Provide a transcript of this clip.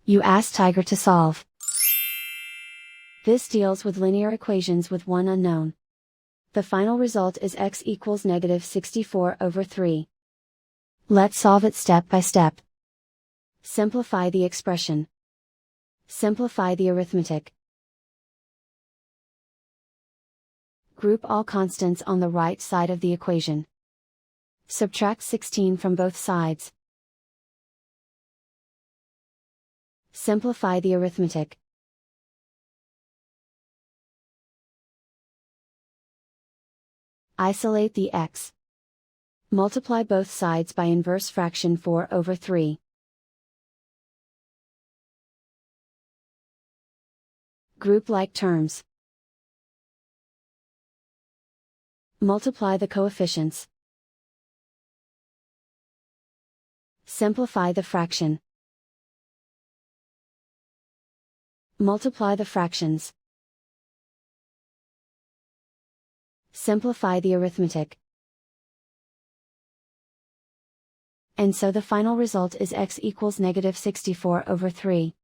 You ask Tiger to solve. This deals with linear equations with one unknown. The final result is x equals -64/3. Let's solve it step by step. Simplify the expression. Simplify the arithmetic. Group all constants on the right side of the equation. Subtract 16 from both sides. Simplify the arithmetic. Isolate the x. Multiply both sides by inverse fraction 4/3. Group like terms. Multiply the coefficients. Simplify the fraction. Multiply the fractions. Simplify the arithmetic. And so the final result is x equals -64/3.